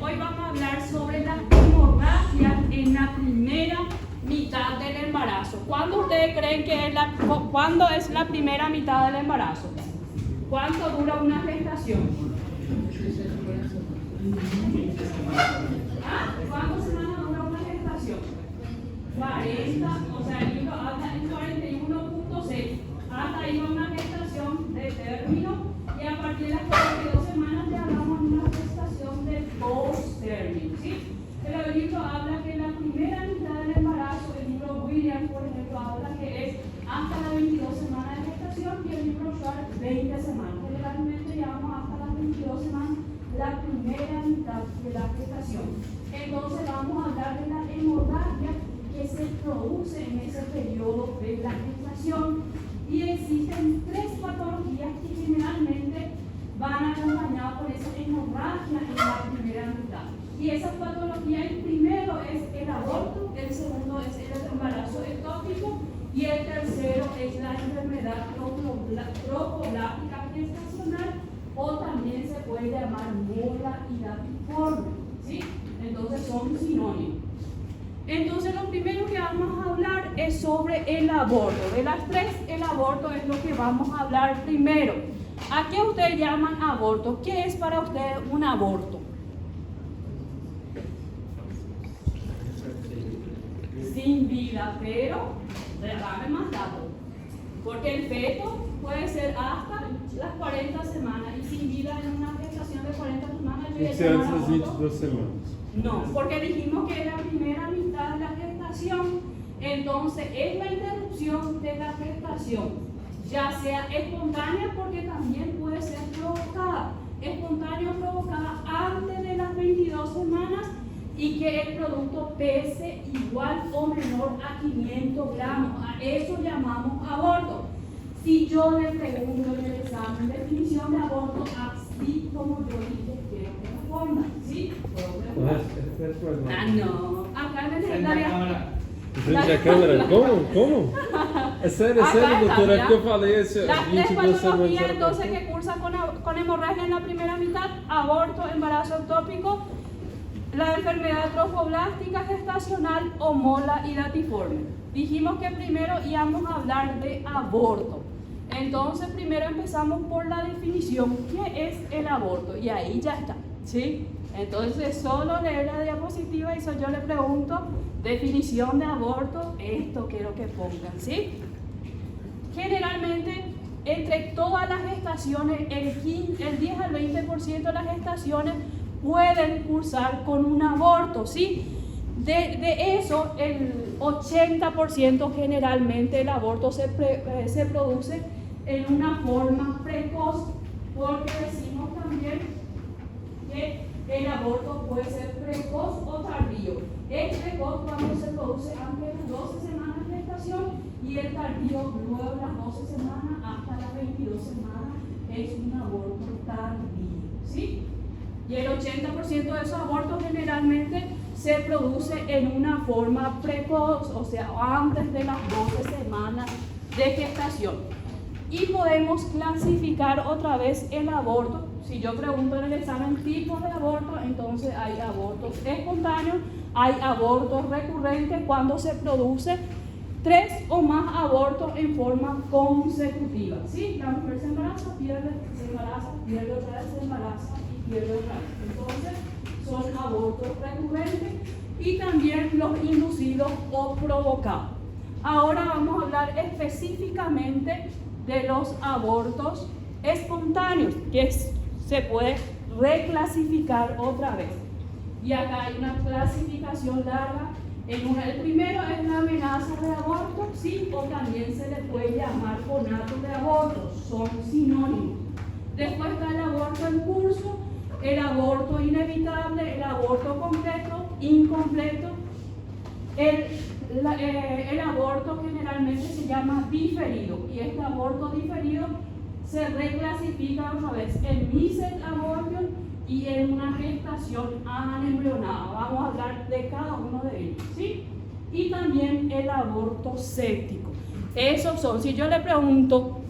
hoy vamos a hablar sobre las hemorragias en la primera mitad del embarazo. ¿Cuándo ustedes creen que cuándo es la primera mitad del embarazo? ¿Cuánto dura una gestación? ¿Cuántas semanas dura una gestación? 40, o sea, el libro habla en 41.6. Hasta ahí va una gestación de término y a partir de las 42 semanas ya hablamos de una gestación de post-término, ¿sí? Pero el libro habla que la primera mitad del embarazo, el libro Williams, por ejemplo, habla que es hasta las 22 semanas de gestación y el libro Schwartz 20 semanas. Generalmente llamamos hasta las 22 semanas la primera mitad de la gestación. Entonces vamos a hablar de la hemorragia que se produce en ese periodo de la gestación y existen tres patologías que generalmente van acompañadas por esa hemorragia en la primera mitad. Y esa patología, el primero es el aborto, el segundo es el embarazo ectópico y el tercero es la enfermedad trofoblástica gestacional o también se puede llamar mola hidatiforme, ¿sí? Entonces son sinónimos. Entonces lo primero que vamos a hablar es sobre el aborto. De las tres, el aborto es lo que vamos a hablar primero. ¿A qué ustedes llaman aborto? ¿Qué es para ustedes un aborto? Sin vida, pero dame más datos. Porque el feto puede ser hasta las 40 semanas y sin vida en una gestación de 40 semanas. Antes das 22 semanas. No, porque dijimos que es la primera mitad de la gestación, entonces es la interrupción de la gestación, ya sea espontánea porque también puede ser provocada, espontánea o provocada antes de las 22 semanas y que el producto pese igual o menor a 500 gramos, a eso llamamos aborto. Si yo le pregunto en el examen definición de aborto, así como yo dije, quiero que responda, ¿sí? No, acá necesitaría. Frente à câmera? Como? É sério, doutora, é que eu falei esse las tres 22 patologías semanas. entonces que cursan con hemorragia en la primera mitad: aborto, embarazo ectópico, la enfermedad trofoblástica gestacional o mola hidatiforme. Dijimos que primero íbamos a hablar de aborto. Entonces primero empezamos por la definición. ¿Qué es el aborto? Y ahí ya está, ¿sí? Entonces solo leer la diapositiva y yo le pregunto, definición de aborto, esto quiero que pongan, ¿sí? Generalmente, entre todas las gestaciones, el 10 al 20% de las gestaciones pueden cursar con un aborto, ¿sí? De eso, el 80% generalmente el aborto se produce en una forma precoz, porque decimos también que el aborto puede ser precoz o tardío. Es precoz cuando se produce antes de las 12 semanas de gestación y el tardío luego de las 12 semanas hasta las 22 semanas es un aborto tardío, ¿sí? Y el 80% de esos abortos generalmente se produce en una forma precoz, o sea, antes de las 12 semanas de gestación. Y podemos clasificar otra vez el aborto. Si yo pregunto en el examen tipos de aborto, entonces hay abortos espontáneos, hay abortos recurrentes cuando se produce 3 o más abortos en forma consecutiva. ¿Sí? La mujer se embaraza, pierde otra vez, se embaraza y pierde otra vez. Entonces son abortos recurrentes y también los inducidos o provocados. Ahora vamos a hablar específicamente de los abortos espontáneos, que se puede reclasificar otra vez. Y acá hay una clasificación larga. El primero es la amenaza de aborto, sí, o también se le puede llamar conato de aborto, son sinónimos. Después está el aborto en curso, el aborto inevitable, el aborto completo, incompleto. El aborto generalmente se llama diferido y este aborto diferido se reclasifica otra vez en mised abortion y en una gestación anembrionada. Vamos a hablar de cada uno de ellos, ¿sí? Y también el aborto séptico. Esos son, si yo le pregunto,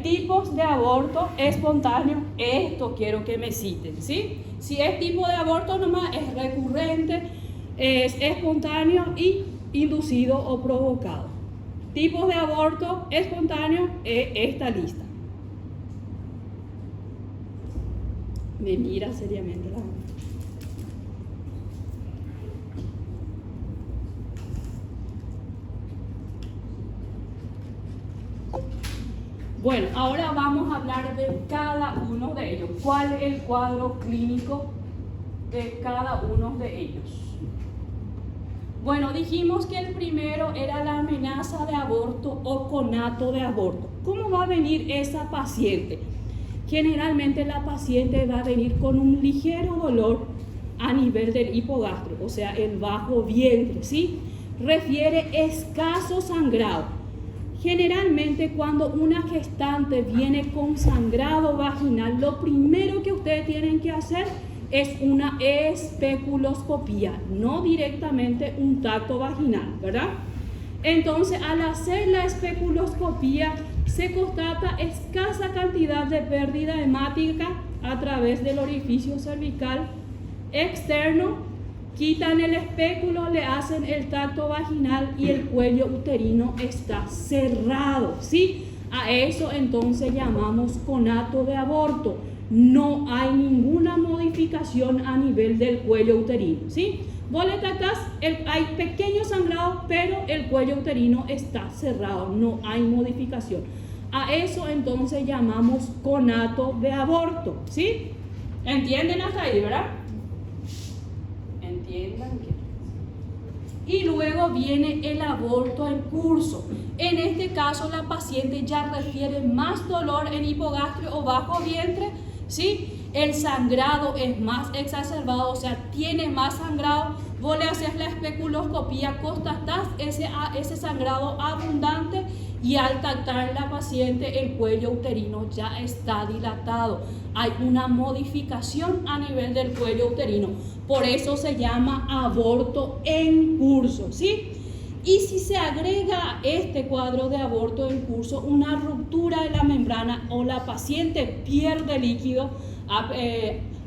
Tipos de aborto espontáneo, esto quiero que me citen, ¿sí? Si es tipo de aborto nomás, es recurrente, es espontáneo y inducido o provocado. Tipos de aborto espontáneo, esta lista. Me mira seriamente la mano. Bueno, ahora vamos a hablar de cada uno de ellos. ¿Cuál es el cuadro clínico de cada uno de ellos? Bueno, dijimos que el primero era la amenaza de aborto o conato de aborto. ¿Cómo va a venir esa paciente? Generalmente la paciente va a venir con un ligero dolor a nivel del hipogástrico, o sea, el bajo vientre, ¿sí? Refiere escaso sangrado. Generalmente cuando una gestante viene con sangrado vaginal, lo primero que ustedes tienen que hacer es una especuloscopía, no directamente un tacto vaginal, ¿verdad? Entonces, al hacer la especuloscopía, se constata escasa cantidad de pérdida hemática a través del orificio cervical externo. Quitan el espéculo, le hacen el tacto vaginal y el cuello uterino está cerrado, ¿sí? A eso entonces llamamos conato de aborto. No hay ninguna modificación a nivel del cuello uterino, ¿sí? Vos le tacás, hay pequeño sangrado, pero el cuello uterino está cerrado, no hay modificación. A eso entonces llamamos conato de aborto, ¿sí? ¿Entienden hasta ahí, verdad? Y luego viene el aborto en curso. En este caso la paciente ya refiere más dolor en hipogastrio o bajo vientre, ¿sí? El sangrado es más exacerbado, o sea, tiene más sangrado. Vos le haces la especuloscopía, constatás ese sangrado abundante y al tactar la paciente el cuello uterino ya está dilatado. Hay una modificación a nivel del cuello uterino. Por eso se llama aborto en curso, ¿sí? Y si se agrega a este cuadro de aborto en curso una ruptura de la membrana o la paciente pierde líquido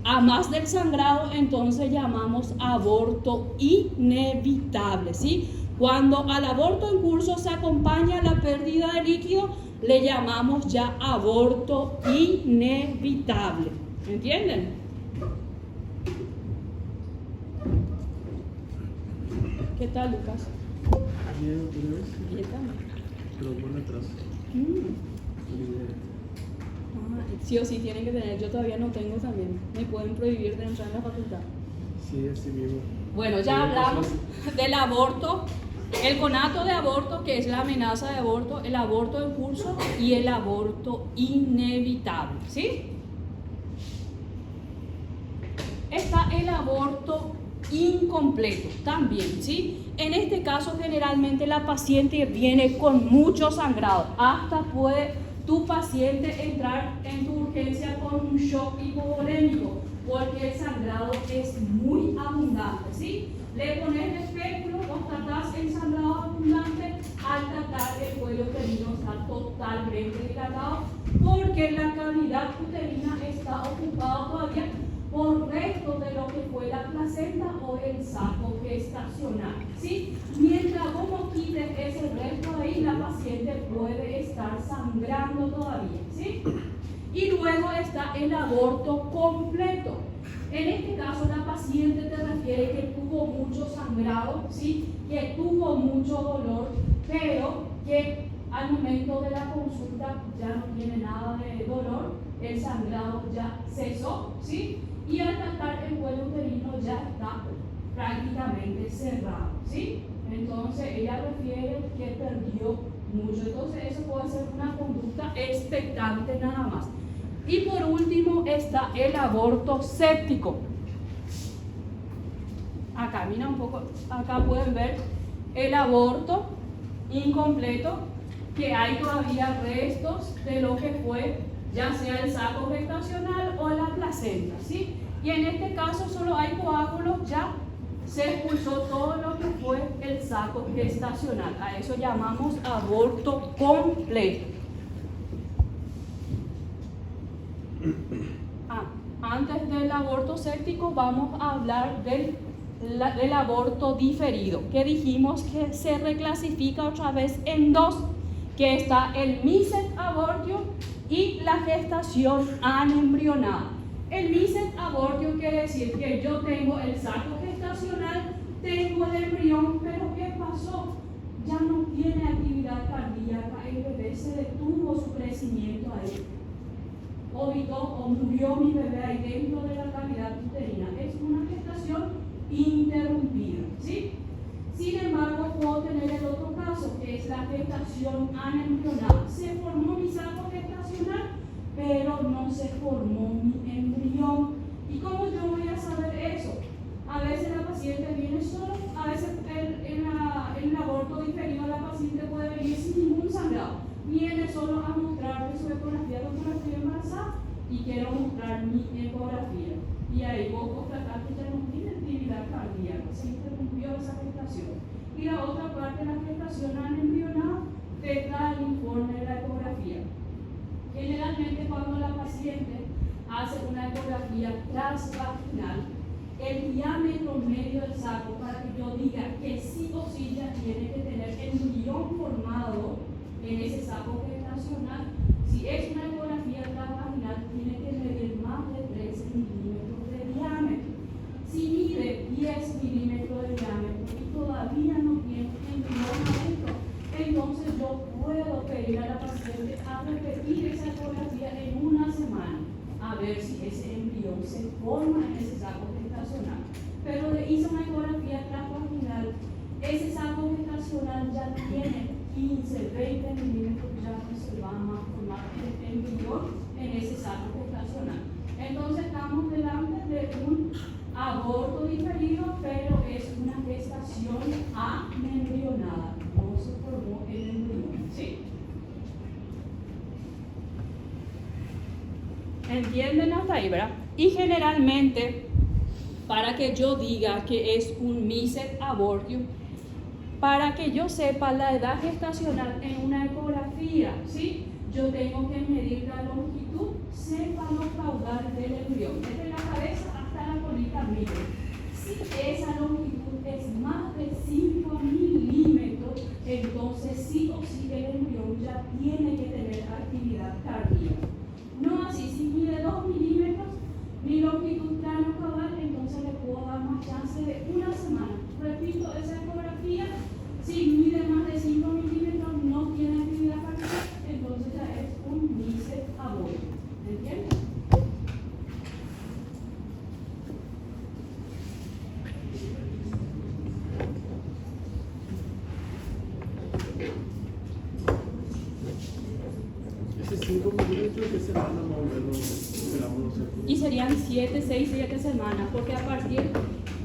a más del sangrado, entonces llamamos aborto inevitable, ¿sí? Cuando al aborto en curso se acompaña la pérdida de líquido, le llamamos ya aborto inevitable. ¿Entienden? ¿Qué tal, Lucas? Bien, ¿tú ves? Bien también. Pero por atrás. Sí o sí tienen que tener, yo todavía no tengo también. Me pueden prohibir de entrar en la facultad. Sí, así mismo. Bueno, ya hablamos del aborto, el conato de aborto, que es la amenaza de aborto, el aborto en curso y el aborto inevitable, ¿sí? Está el aborto incompleto también, ¿sí? En este caso generalmente la paciente viene con mucho sangrado, hasta puede tu paciente entrar en tu urgencia con un shock hipovolémico porque el sangrado es muy abundante, ¿sí? Le pones el espéculo, constatás el sangrado abundante, al tratar el cuello uterino está totalmente dilatado porque la cavidad uterina está ocupada todavía por restos de lo que fue la placenta o el saco gestacional, ¿sí? Mientras vos no quites ese resto ahí, la paciente puede estar sangrando todavía, ¿sí? Y luego está el aborto completo. En este caso la paciente te refiere que tuvo mucho sangrado, ¿sí? Que tuvo mucho dolor, pero que al momento de la consulta ya no tiene nada de dolor, el sangrado ya cesó, ¿sí? Y al tratar el cuello uterino ya está prácticamente cerrado, ¿sí? Entonces ella refiere que perdió mucho. Entonces eso puede ser una conducta expectante nada más. Y por último está el aborto séptico. Acá, mira un poco, acá pueden ver el aborto incompleto, que hay todavía restos de lo que fue ya sea el saco gestacional o la placenta, ¿sí? Y en este caso solo hay coágulos, ya se expulsó todo lo que fue el saco gestacional. A eso llamamos aborto completo. Antes del aborto séptico vamos a hablar del aborto diferido, que dijimos que se reclasifica otra vez en dos, que está el misset abortio y la gestación anembrionada. El misset abortio quiere decir que yo tengo el saco gestacional, tengo el embrión, pero ¿qué pasó? Ya no tiene actividad cardíaca, el bebé se detuvo su crecimiento ahí. O murió mi bebé ahí dentro de la cavidad uterina. Es una gestación interrumpida, ¿sí? Sin embargo, puedo tener el otro caso, que es la gestación anembrionada. Se formó mi saco gestacional, pero no se formó mi embrión. ¿Y cómo yo voy a saber eso? A veces la paciente viene sola, a veces en el aborto diferido la paciente puede venir sin ningún sangrado. Viene solo a mostrarme su ecografía, doctora, estoy embarazada y quiero mostrar mi ecografía. Y ahí vos constatás que ya no tiene actividad cardíaca, se interrumpió esa gestación. Y la otra parte, la gestación anembrionada, te da el informe de la ecografía. Generalmente cuando la paciente hace una ecografía transvaginal, el diámetro medio del saco, para que yo diga que sí o sí ya tiene que tener el embrión formado en ese saco gestacional, si es una ecografía transvaginal, tiene que medir más de 3 milímetros de diámetro. Si mide 10 milímetros de diámetro y todavía no tiene embrión adentro, entonces yo puedo pedir a la paciente a repetir esa ecografía en una semana, a ver si ese embrión se forma en ese saco gestacional. Pero le hizo una ecografía transvaginal, ese saco gestacional ya tiene 15, 20 milímetros, ya no se va a formar el embrión en ese saco gestacional. Entonces estamos delante de un aborto diferido, pero es una gestación anembrionada, no se formó el embrión. ¿Sí? ¿Entienden hasta ahí, verdad? Y generalmente, para que yo diga que es un misset abortio, para que yo sepa la edad gestacional en una ecografía, ¿sí? Yo tengo que medir la longitud cefalocaudal del embrión, desde la cabeza hasta la colita media. Si esa longitud es más de 5 milímetros, entonces sí o sí el embrión ya tiene que tener actividad cardíaca. No así, si mide 2 milímetros, mi longitud craneocaudal, entonces le puedo dar más chance de una semana. Repito esa ecografía, si mide más de 5 milímetros, no tiene actividad cardíaca, entonces ya es un misset aborto. ¿Entiendes? Ese 5 milímetros que se van a mover y serían 6-7 semanas, porque a partir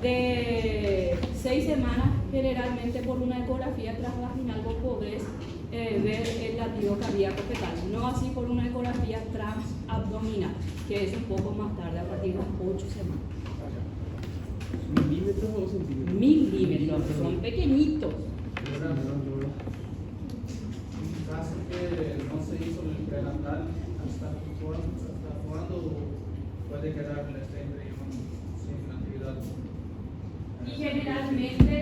de 6 semanas, generalmente por una ecografía transvaginal vos podés ver el latido cardíaco fetal, no así por una ecografía transabdominal, que es un poco más tarde, a partir de las 8 semanas. ¿Milímetros o centímetros? Milímetros, son pequeñitos. En caso que no se hizo el prenatal, ¿hasta cuándo puede quedar este embrión sin actividad? Y generalmente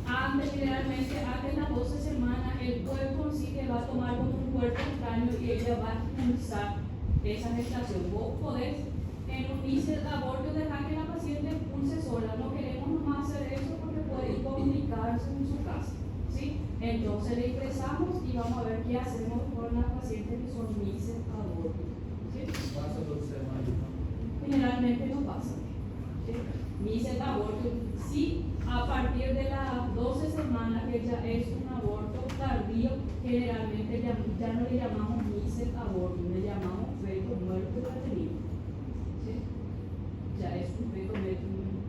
antes de las 12 semanas, el cuerpo sí que va a tomar como un cuerpo extraño y ella va a expulsar esa gestación. Vos podés, en un misset aborto, dejar que la paciente expulse sola. No queremos nomás hacer eso porque puede comunicarse en su casa, ¿sí? Entonces le ingresamos y vamos a ver qué hacemos con las pacientes que son misset aborto, ¿sí? Pasa 2 semanas. Generalmente no pasa. ¿Sí? Misset aborto, sí, a partir de las 12 semanas, que ya es un aborto tardío, generalmente ya no le llamamos misset aborto, le llamamos feto muerto retenido. ¿Sí? Ya es un feto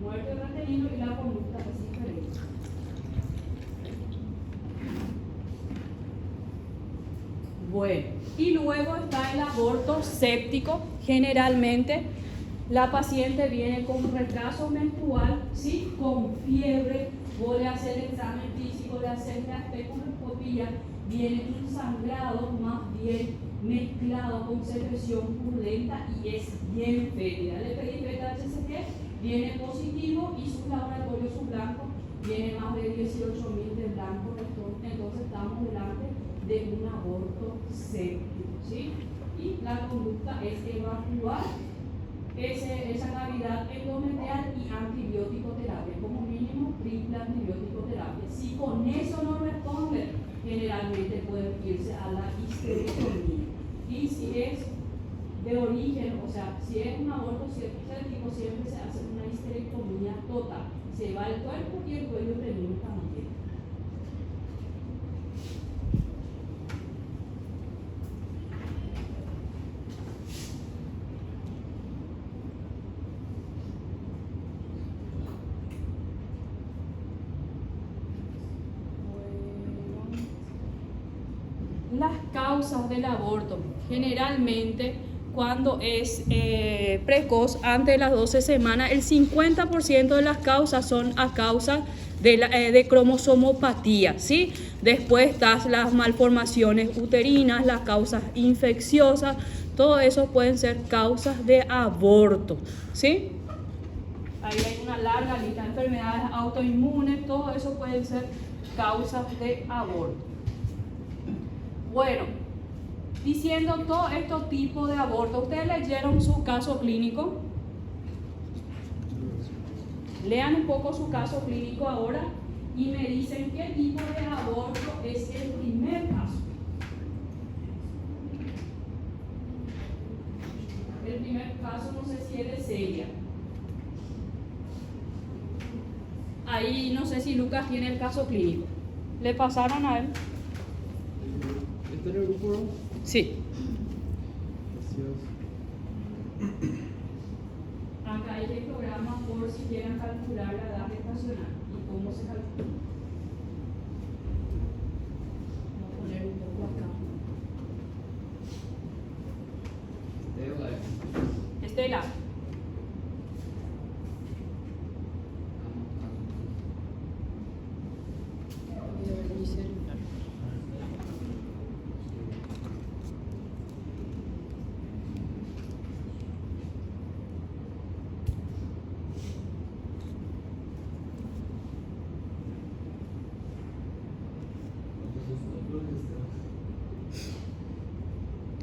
muerto retenido y la conducta es diferente. Bueno, y luego está el aborto séptico. Generalmente la paciente viene con retraso menstrual, ¿sí? Con fiebre, vos le haces el examen físico, le haces la espectroscopía, viene un sangrado más bien mezclado con secreción purulenta y es bien fétida. Le pedí beta-HCG, viene positivo y sus laboratorios, sus blancos, viene más de 18.000 de blanco, entonces estamos delante de un aborto séptico, ¿sí? Y la conducta es evacuar esa cavidad endometrial y antibiótico terapia, como mínimo triple antibiótico terapia. Si con eso no responde, generalmente puede irse a la histerectomía. Y si es de origen, o sea, si es un aborto séptico, siempre se hace una histerectomía total. Se va el cuerpo y el cuello uterino también. Las causas del aborto, generalmente cuando es precoz, antes de las 12 semanas, el 50% de las causas son a causa de cromosomopatía, ¿sí? Después están las malformaciones uterinas, las causas infecciosas, todo eso pueden ser causas de aborto, ¿sí? Ahí hay una larga lista de enfermedades autoinmunes, todo eso pueden ser causas de aborto. Bueno, diciendo todo estos tipos de aborto, ¿ustedes leyeron su caso clínico? Lean un poco su caso clínico ahora y me dicen qué tipo de aborto es el primer caso. El primer caso no sé si es de celia. Ahí no sé si Lucas tiene el caso clínico. ¿Le pasaron a él? ¿Está en el grupo, no? Sí. Gracias. Acá hay el programa por si quieren calcular la edad gestacional y cómo se calcula. Voy a poner un poco acá. Estela.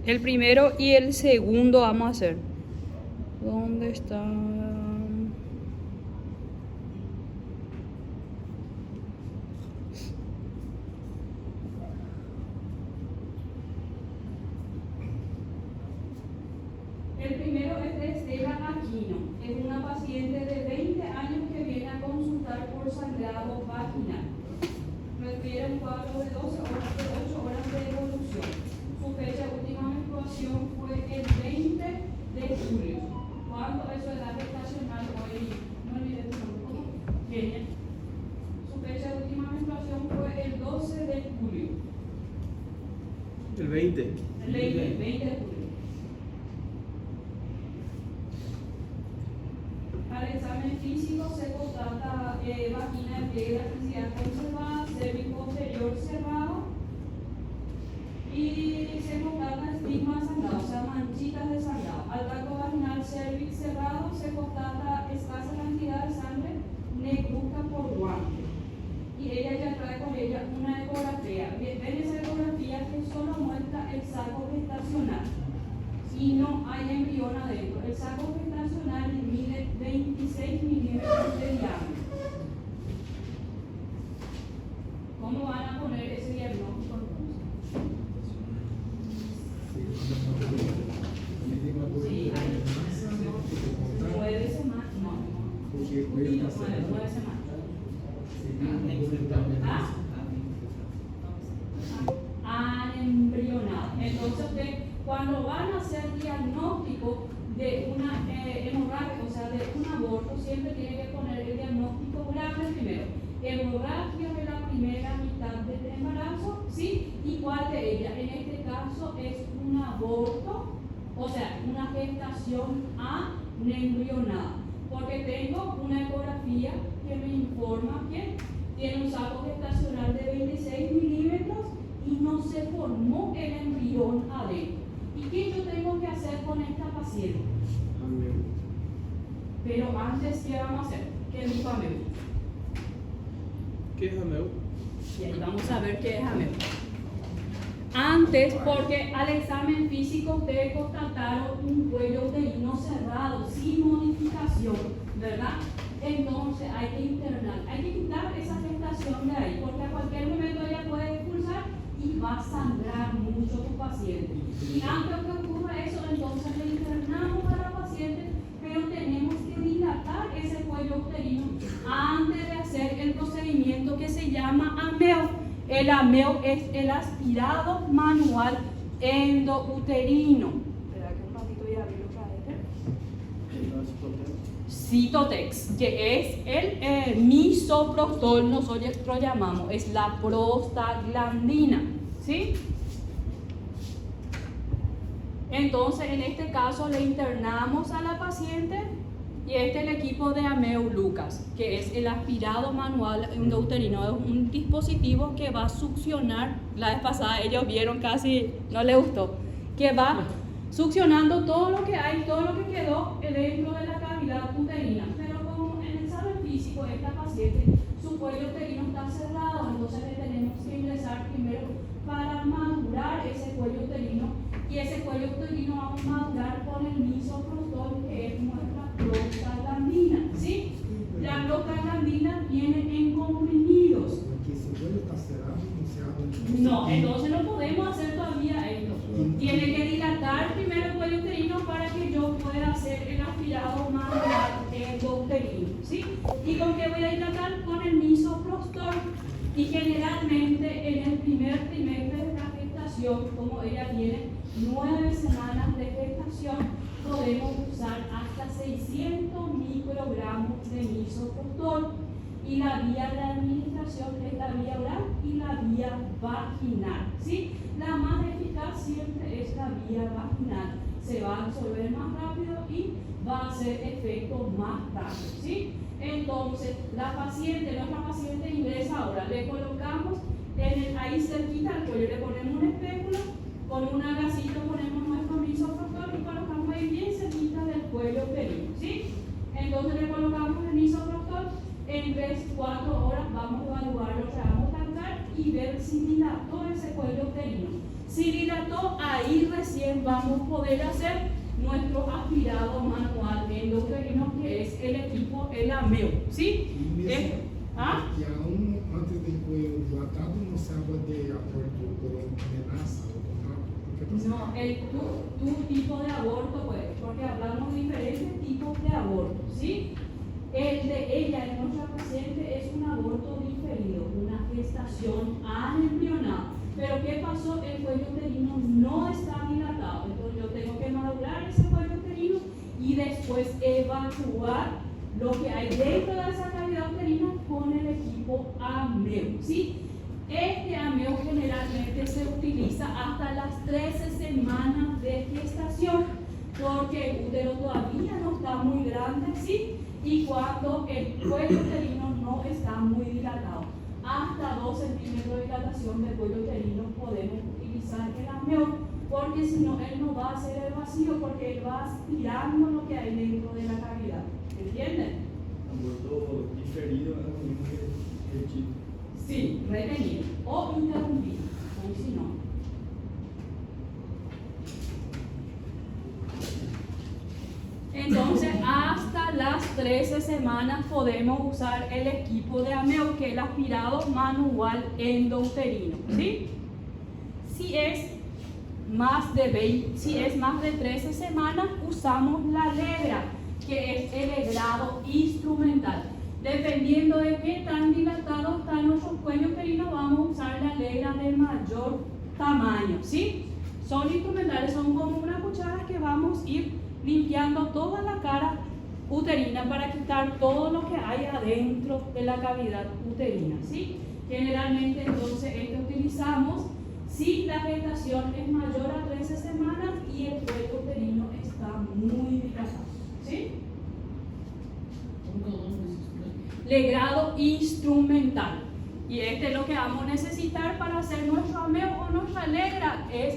El primero y el segundo vamos a hacer. ¿Dónde está? El primero es de Estela Aquino. Es una paciente de 20 años que viene a consultar por sangrado vaginal. Requiere un cuadro de 12 horas, de 8 horas de evolución. Su fecha de última menstruación fue el 20 de julio. ¿Cuánto es su edad gestacional hoy? No olvides tu nombre. Kenia. Su fecha de última menstruación fue el 12 de julio. El 20. El 20 de julio. Al examen físico se constata vagina de pie de elasticidad conservada, cervix posterior cerrado y se constata estigma de sangrado, o sea, manchitas de sangrado. Al tracto vaginal cervix cerrado se constata escasa cantidad de sangre negruzca por guante. Y ella ya trae con ella una ecografía. Ven esa ecografía que solo muestra el saco gestacional y no hay embrión adentro. El saco gestacional mide 26 milímetros de diámetro. ¿Cómo van a poner ese diagnóstico entonces? Sí, hay 9 semanas. No, 9 semanas. Anembrionado. Entonces, cuando van a hacer diagnóstico de una hemorragia, o sea, de un aborto, siempre tienen que poner el diagnóstico grave primero. Hemorragia de la primera mitad del embarazo, ¿sí? ¿Y cuál de ellas? En este caso es un aborto, o sea, una gestación anembrionada, porque tengo una ecografía que me informa que tiene un saco gestacional de 26 milímetros y no se formó el embrión adentro. ¿Y qué yo tengo que hacer con esta paciente? Amén. Pero antes, ¿qué vamos a hacer? ¿Qué dijo Ameu? ¿Qué es Ameu? Bien, vamos a ver qué es Ameu. Antes, porque al examen físico ustedes constataron un cuello uterino cerrado, sin modificación, ¿verdad? Entonces hay que internar, hay que quitar esa gestación de ahí, porque a cualquier momento ella puede expulsar y va a sangrar mucho tu paciente. Y antes que ocurra eso, entonces le internamos a la paciente, pero tenemos que dilatar ese cuello uterino antes de hacer el procedimiento que se llama AMEO. El AMEO es el aspirado manual endouterino. Espera que un ratito voy a abrir otra vez. Cytotex, que es el misoprostol, nosotros lo llamamos, es la prostaglandina, ¿sí? Entonces, en este caso le internamos a la paciente y este es el equipo de Ameu Lucas, que es el aspirado manual endouterino. Es un dispositivo que va a succionar, la vez pasada ellos vieron casi, no les gustó, que va succionando todo lo que hay, todo lo que quedó dentro de la cavidad uterina. Pero como en el examen físico esta paciente, su cuello uterino está cerrado, entonces le tenemos que ingresar primero para madurar ese cuello uterino, y ese cuello uterino vamos a madurar con el misoprostol, que es nuestra prostaglandina, ¿sí? La prostaglandina viene en comprimidos. Porque si el cuello está cerrado, no se abre. No, entonces no podemos hacer todavía esto. Tiene que dilatar primero el cuello uterino para que yo pueda hacer el aspirado manual endouterino, ¿sí? ¿Y con qué voy a dilatar? Con el misoprostol. Y generalmente en el primer trimestre de la gestación, como ella tiene 9 semanas de gestación, podemos usar hasta 600 microgramos de misoprostol. Y la vía de administración es la vía oral y la vía vaginal, ¿sí? La más eficaz siempre es la vía vaginal. Se va a absorber más rápido y va a hacer efecto más rápido, ¿sí? Entonces, nuestra paciente ingresa ahora, le colocamos ahí cerquita al cuello, le ponemos un espéculo, con una gasita ponemos nuestro misoprostol y colocamos ahí bien cerquita del cuello uterino, ¿sí? Entonces le colocamos el misoprostol, en 3-4 horas vamos a evaluarlo, vamos a tancar y ver si dilató ese cuello uterino. Si dilató, ahí recién vamos a poder hacer nuestro aspirado manual endouterino, que es el equipo, el AMEO, ¿sí? ¿Ah? Y aún antes del cuello dilatado no se habla de aborto por amenaza o contrato. No, tu tipo de aborto, pues, porque hablamos de diferentes tipos de aborto, ¿sí? El de ella, en nuestra paciente, es un aborto diferido, una gestación anembrionada. Pero ¿qué pasó? El cuello uterino no está dilatado. Entonces yo tengo que madurar ese cuello uterino y después evacuar lo que hay dentro de esa cavidad uterina con el equipo AMEO, ¿sí? Este AMEO generalmente se utiliza hasta las 13 semanas de gestación, porque el útero todavía no está muy grande, ¿sí? Y cuando el cuello uterino no está muy dilatado. Hasta 2 centímetros de dilatación del cuello uterino podemos utilizar el AMEO, porque si no, él no va a hacer el vacío, porque él va aspirando lo que hay dentro de la cavidad. ¿Entienden? Aborto diferido es lo mismo que el chico. Sí, retenido o interrumpido, o si no. Entonces, hasta las 13 semanas podemos usar el equipo de AMEO, que es el aspirado manual endouterino, ¿sí? Si es más de 13 semanas, usamos la legra, que es el legrado instrumental. Dependiendo de qué tan dilatado está nuestro cuello uterino, vamos a usar la legra de mayor tamaño, ¿sí? Son instrumentales, son como una cuchara que vamos a ir limpiando toda la cara uterina para quitar todo lo que hay adentro de la cavidad uterina, ¿sí? Generalmente entonces utilizamos si la gestación es mayor a 13 semanas y el cuello uterino está muy dilatado, ¿sí? Legrado instrumental. Y este es lo que vamos a necesitar para hacer nuestro AMEO o nuestra legra, es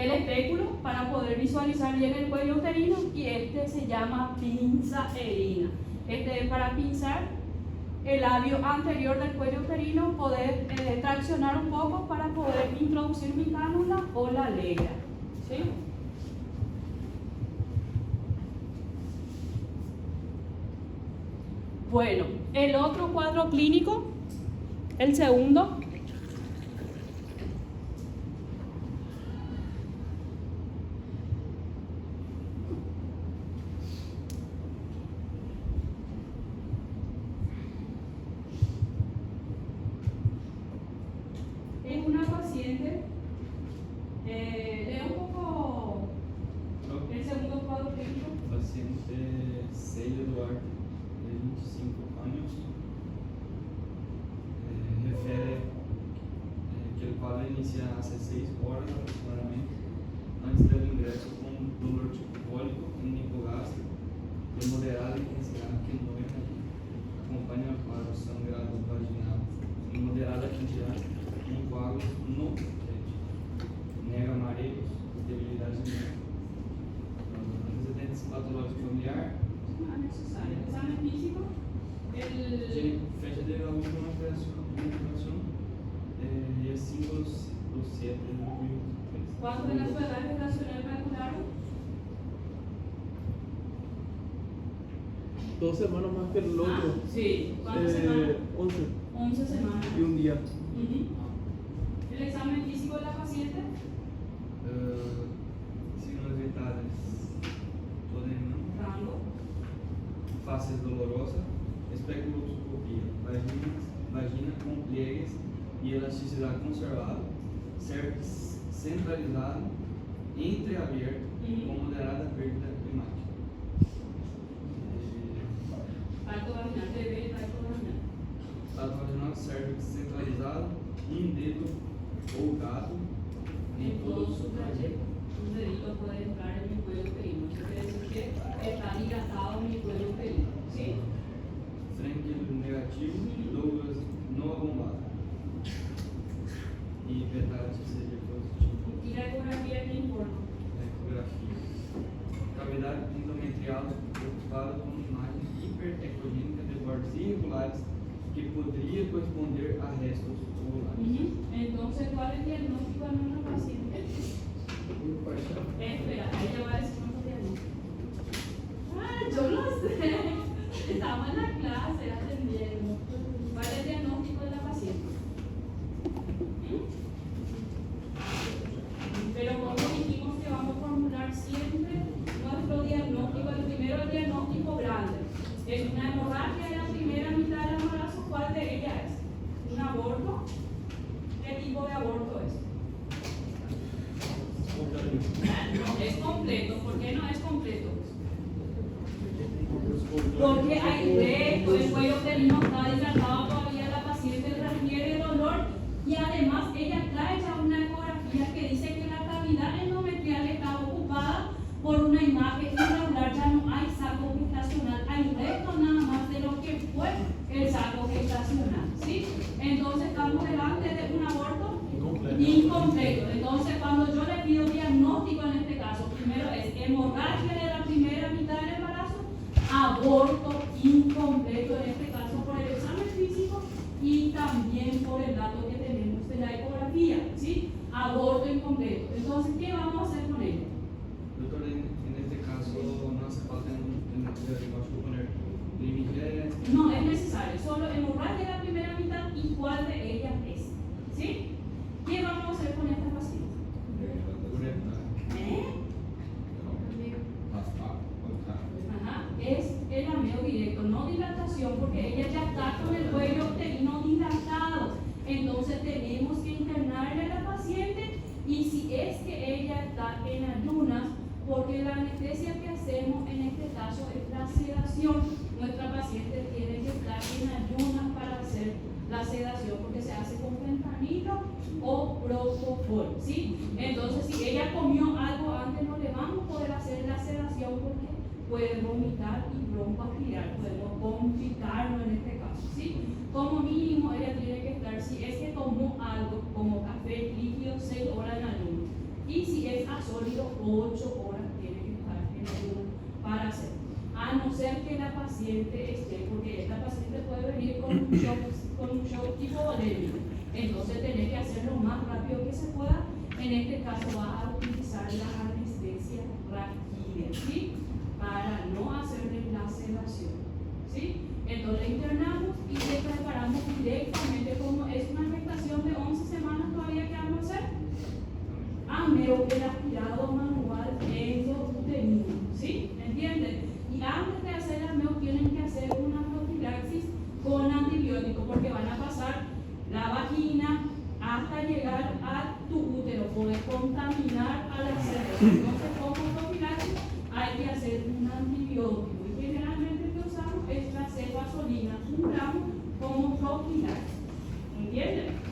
el espéculo para poder visualizar bien el cuello uterino, y este se llama pinza erina. Este es para pinzar el labio anterior del cuello uterino, poder traccionar un poco para poder introducir mi cánula o la legra, ¿sí? Bueno, el otro cuadro clínico, el segundo, es una paciente, lee un poco el segundo cuadro clínico. Paciente Celia Duarte, de 25 años, refiere que el cuadro inicia hace 6 horas aproximadamente, antes del ingreso con dolor cólico en hipogástrico de moderada intensidad que no es acompaña el cuadro sangrado vaginal en moderada cantidad, un coágulo no nega mareos, debilidade de antecedentes patológicos familiares. No es necesario. Examen físico. Sí, fecha de la última operación y es 5 o 7 de 2003. ¿Cuánto de la su edad gestacional calcularon? 2 semanas más que el otro. Sí. ¿Cuántas semanas? 11 11 semanas. y un día. El examen físico de la paciente. Signos vitales, Rango. fases dolorosa, especuloscopia, vagina con pliegues y elasticidad conservada, cervix centralizado, entreabierto, con moderada pérdida climática. Tracto vaginal, TV, tracto vaginal. Trato vaginal, cervix centralizado, um dedo ou gato En todo su trayecto. Un dedito puede entrar en mi cuello uterino. Eso quiere decir que está dilatado mi cuello uterino. ¿Sí? Frankel negativo, Douglas no abombado e beta seria positivo. Y la ecografía que informa. Ecografia. Cavidade endometrial ocupada com imagem hiperecogênica de bordes irregulares que poderia corresponder a restos ovulares. Entonces, ¿cuál es el diagnóstico de nuestra paciente? Espera, ella va a decir nuestro diagnóstico. Yo lo sé. Estamos en la clase atendiendo. ¿Cuál es el diagnóstico de la paciente? Pero como dijimos que vamos a formular siempre nuestro diagnóstico, el primero el diagnóstico grande. Es una hemorragia de la primera mitad del embarazo. ¿Cuál de ellas es? ¿Un aborto? ¿Qué tipo de aborto es? Es completo. ¿Por qué no es completo? Porque hay recto, el cuello uterino está dilatado todavía, la paciente refiere dolor y además ella trae ya una ecografía que dice que la cavidad endometrial está ocupada por una imagen irregular, ya no hay saco gestacional, hay recto nada más de lo que fue el saco gestacional, ¿sí? Entonces estamos delante de un aborto incompleto. Entonces cuando yo le pido diagnóstico en este caso, primero es hemorragia de la primera mitad del embarazo, aborto incompleto en este caso por el examen físico y también por el dato que tenemos de la ecografía, ¿sí? Aborto incompleto. Entonces, ¿qué vamos a hacer con ello? Doutor, en este caso no hace falta en el diagnóstico poner límite. No es necesario, solo hemorragia de la primera mitad y cuál de ellas es, ¿sí? ¿Qué vamos a hacer con esta paciente? Ajá, es el ameo directo, no dilatación, porque ella ya está con el cuello uterino dilatado. Entonces tenemos que internarle a la paciente y si es que ella está en ayunas, porque la anestesia que hacemos en este caso es la sedación. Nuestra paciente tiene que estar en ayunas para hacer la sedación, porque se hace con fentanilo o propofol, ¿sí? Entonces, si ella comió algo antes, no le vamos a poder hacer la sedación porque puede vomitar y broncoaspirar, podemos complicarlo en este caso, ¿sí? Como mínimo, ella tiene que estar, si es que tomó algo como café líquido, 6 horas en ayuno. Y si es a sólido, 8 horas tiene que estar en ayuno para hacer. A no ser que la paciente esté, porque esta paciente puede venir con un shock hipovolémico. Entonces tenés que hacerlo lo más rápido que se pueda. En este caso vas a utilizar la anestesia raquídea, ¿sí? Para no hacerle la sedación, ¿sí? Entonces internamos y le preparamos directamente, como es una gestación de 11 semanas todavía que vamos a hacer, ameo, el aspirado manual endouterino, ¿sí? ¿Entienden? Y antes de hacer ameo tienen que hacer una profilaxis con antibiótico, porque van a pasar la vagina hasta llegar a tu útero, puede contaminar a la célula. Entonces, como profilaxis hay que hacer un antibiótico y generalmente el que usamos es la cefazolina, 1 gramo como profilaxis. ¿Entienden?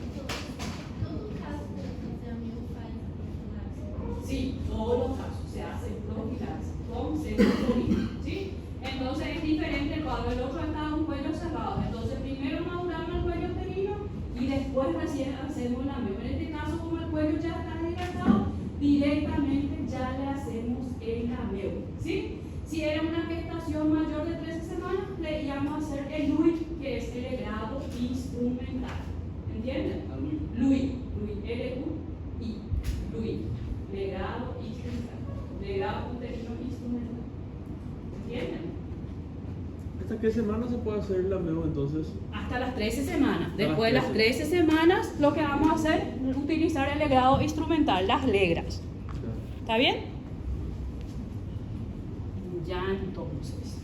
Sí, todos los casos se hace profilaxis con cefazolina, ¿sí? Entonces es diferente cuando el otro está un cuello cerrado. Entonces primero maduramos el cuello uterino y después recién hacemos la ameo. En este caso, como el cuello ya está dilatado, directamente ya le hacemos el ameo, ¿sí? Si era una gestación mayor de 13 semanas, le íbamos a hacer el LUI, que es el legrado instrumental. ¿Entienden? LUI, L-U-I, LUI, legrado instrumental, legrado uterino instrumental. ¿Entienden? ¿Hasta qué semana se puede hacer el ameo entonces? Hasta las 13 semanas. Hasta Después de las las 13 semanas, lo que vamos a hacer es utilizar el legrado instrumental, las legras. ¿Está bien? Ya entonces.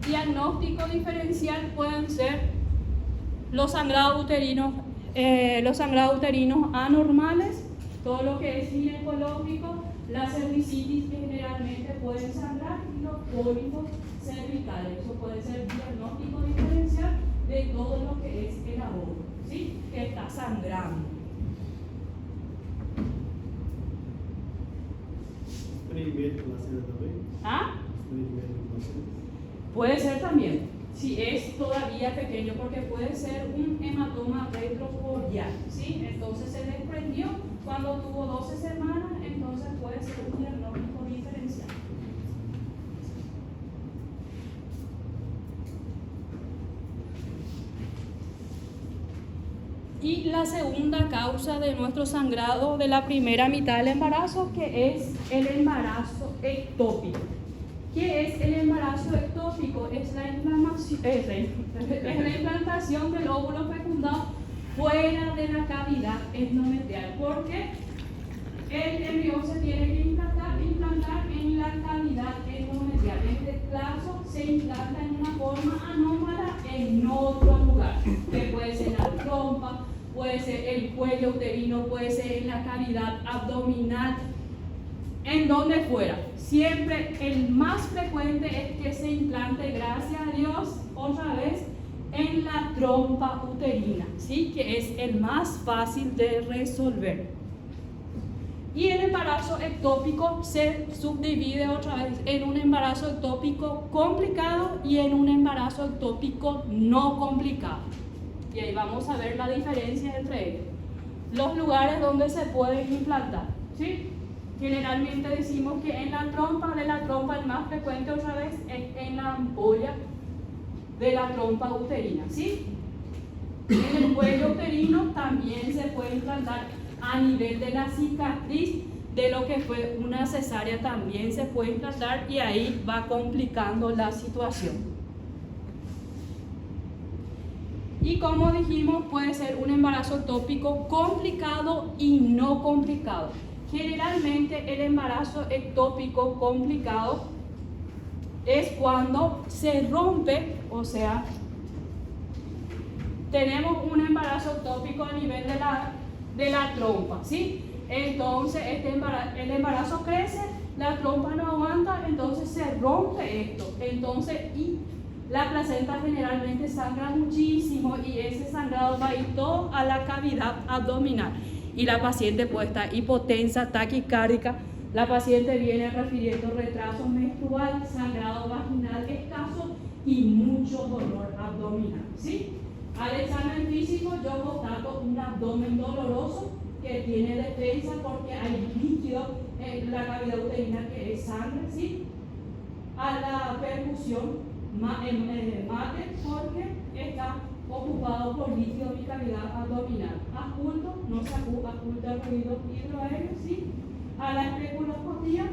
Diagnóstico diferencial pueden ser los sangrados uterinos anormales, todo lo que es ginecológico, la cervicitis que generalmente pueden sangrar y los pólipos cervicales. Eso puede ser diagnóstico diferencial de todo lo que es el aborto, ¿sí? Que está sangrando. ¿Ah? Puede ser también, si es todavía pequeño, porque puede ser un hematoma retrocordial, ¿sí? Entonces se desprendió cuando tuvo 12 semanas, entonces puede ser un diagnóstico diferencial. Y la segunda causa de nuestro sangrado de la primera mitad del embarazo, que es el embarazo ectópico. ¿Qué es el embarazo ectópico? Es la implantación del óvulo fecundado fuera de la cavidad endometrial, porque el embrión se tiene que implantar en la cavidad endometrial. En este caso se implanta en una forma anómala en otro lugar, que puede ser la trompa, puede ser el cuello uterino, puede ser en la cavidad abdominal, en donde fuera. Siempre el más frecuente es que se implante, gracias a Dios, otra vez, en la trompa uterina, ¿sí? Que es el más fácil de resolver. Y el embarazo ectópico se subdivide otra vez en un embarazo ectópico complicado y en un embarazo ectópico no complicado. Y ahí vamos a ver la diferencia entre ellos. Los lugares donde se pueden implantar, ¿sí? Generalmente decimos que en la trompa el más frecuente otra vez es en la ampolla de la trompa uterina, ¿sí? En el cuello uterino también se puede implantar a nivel de la cicatriz de lo que fue una cesárea, también se puede implantar y ahí va complicando la situación. Y como dijimos, puede ser un embarazo ectópico complicado y no complicado. Generalmente el embarazo ectópico complicado es cuando se rompe, o sea, tenemos un embarazo ectópico a nivel de la trompa, ¿sí? Entonces el embarazo crece, la trompa no aguanta, entonces se rompe esto, entonces y la placenta generalmente sangra muchísimo y ese sangrado va a ir todo a la cavidad abdominal y la paciente puede estar hipotensa, taquicárdica, la paciente viene refiriendo retraso menstrual, sangrado vaginal escaso y mucho dolor abdominal, ¿sí? Al examen físico yo constato un abdomen doloroso que tiene defensa porque hay líquido en la cavidad uterina que es sangre, ¿sí? A la percusión mate porque está ocupado por líquido mi cavidad abdominal. Oculto, no se oculta el ruido hidroaéreo, ¿sí? A la especuloscopía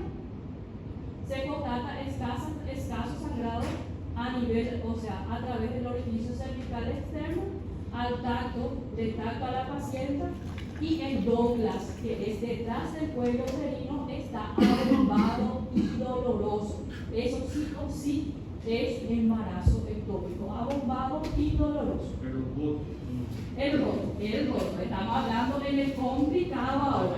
se constata escaso sangrado a nivel, o sea, a través del orificio cervical externo, al tacto, del tacto a la paciente, y el Douglas, que es detrás del cuello uterino, está abombado y doloroso. Eso sí o sí es embarazo ectópico, abombado y doloroso. Pero El roto, estamos hablando en el complicado ahora,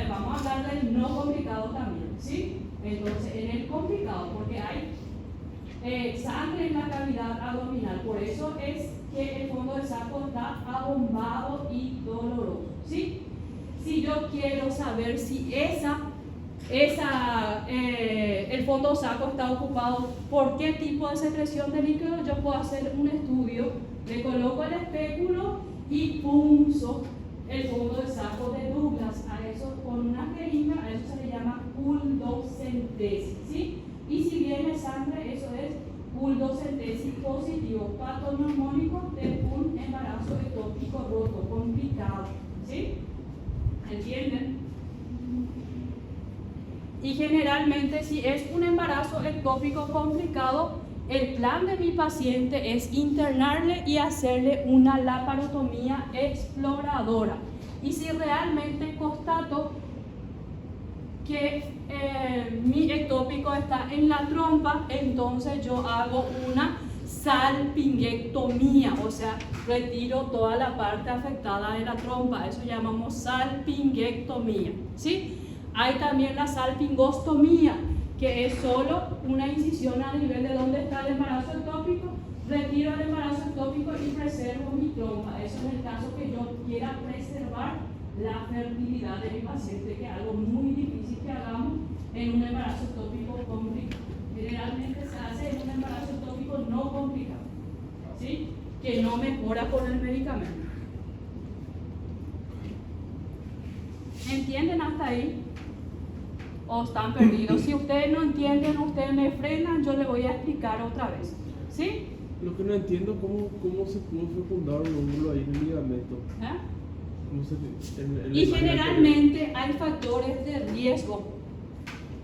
vamos a hablar del no complicado también, ¿sí? Entonces, en el complicado, porque hay sangre en la cavidad abdominal, por eso es que el fondo del saco está abombado y doloroso, ¿sí? Si yo quiero saber si el fondo del saco está ocupado por qué tipo de secreción de líquido, yo puedo hacer un estudio, le coloco el espéculo y punzo el fondo del saco de Douglas, a eso con una jeringa, a eso se le llama puldocentesis, ¿sí? Y si viene sangre, eso es puldocentesis positivo, patoneumónico de un embarazo ectópico roto, complicado, ¿sí? ¿Entienden? Y generalmente si es un embarazo ectópico complicado, el plan de mi paciente es internarle y hacerle una laparotomía exploradora. Y si realmente constato que mi ectópico está en la trompa, entonces yo hago una salpingectomía, o sea, retiro toda la parte afectada de la trompa, eso llamamos salpingectomía, ¿sí? Hay también la salpingostomía, que es solo una incisión a nivel de donde está el embarazo ectópico, retiro el embarazo ectópico y preservo mi trompa. Eso en el caso que yo quiera preservar la fertilidad de mi paciente, que es algo muy difícil que hagamos en un embarazo ectópico complicado. Generalmente se hace en un embarazo ectópico no complicado, ¿sí? Que no mejora con el medicamento. ¿Entienden hasta ahí? ¿O están perdidos? Si ustedes no entienden, ustedes me frenan, yo les voy a explicar otra vez, ¿sí? Lo que no entiendo, ¿cómo se pudo fecundar un óvulo ahí en el ligamento? ¿Eh? ¿Cómo se, Y generalmente hay factores de riesgo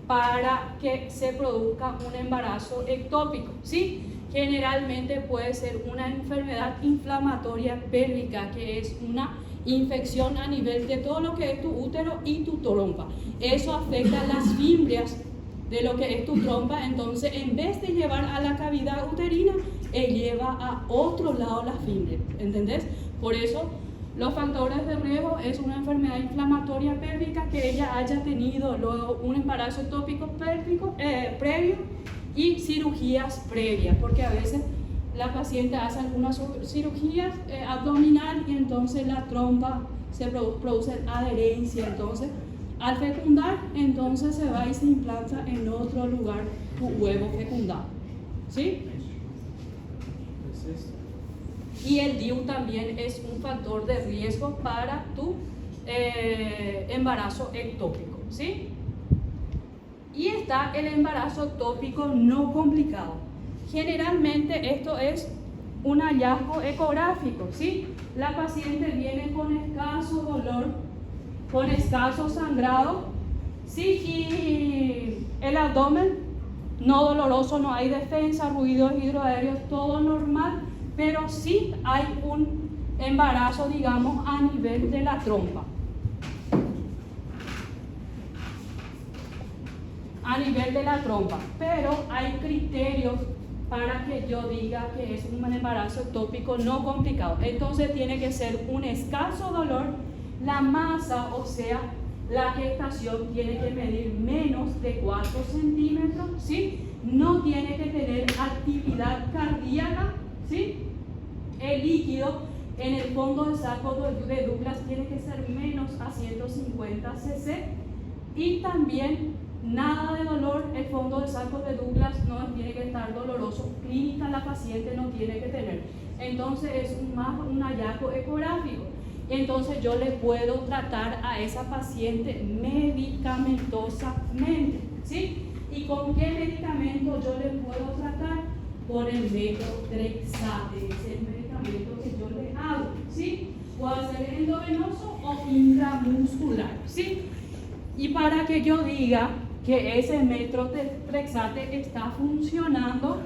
para que se produzca un embarazo ectópico, ¿sí? Generalmente puede ser una enfermedad inflamatoria pélvica, que es una infección a nivel de todo lo que es tu útero y tu trompa. Eso afecta las fimbrias de lo que es tu trompa, entonces en vez de llevar a la cavidad uterina, lleva a otro lado las fimbrias, ¿entendés? Por eso los factores de riesgo es una enfermedad inflamatoria pélvica, que ella haya tenido luego un embarazo ectópico pélvico previo y cirugías previas, porque a veces la paciente hace algunas cirugías abdominal y entonces la trompa se produce adherencia, entonces al fecundar entonces se va y se implanta en otro lugar tu huevo fecundado, ¿sí? Y el DIU también es un factor de riesgo para tu embarazo ectópico, ¿sí? Y está el embarazo ectópico no complicado. Generalmente esto es un hallazgo ecográfico, ¿sí? La paciente viene con escaso dolor, con escaso sangrado, ¿sí? Y el abdomen no doloroso, no hay defensa, ruidos hidroaéreos, todo normal, pero sí hay un embarazo, digamos, a nivel de la trompa. A nivel de la trompa, pero hay criterios para que yo diga que es un embarazo ectópico no complicado. Entonces tiene que ser un escaso dolor, la masa, o sea, la gestación tiene que medir menos de 4 centímetros, ¿sí? No tiene que tener actividad cardíaca, ¿sí? El líquido en el fondo del saco de Douglas tiene que ser menos a 150 cc y también nada de dolor. El fondo del saco de Douglas no tiene que estar doloroso, clínica la paciente no tiene que tener. Entonces es un hallazgo ecográfico. Entonces yo le puedo tratar a esa paciente medicamentosamente, ¿sí? ¿Y con qué medicamento yo le puedo tratar? Con el metotrexate, es el medicamento que yo le hago, ¿sí? Puede ser endovenoso o intramuscular, ¿sí? Y para que yo diga que ese metotrexate está funcionando,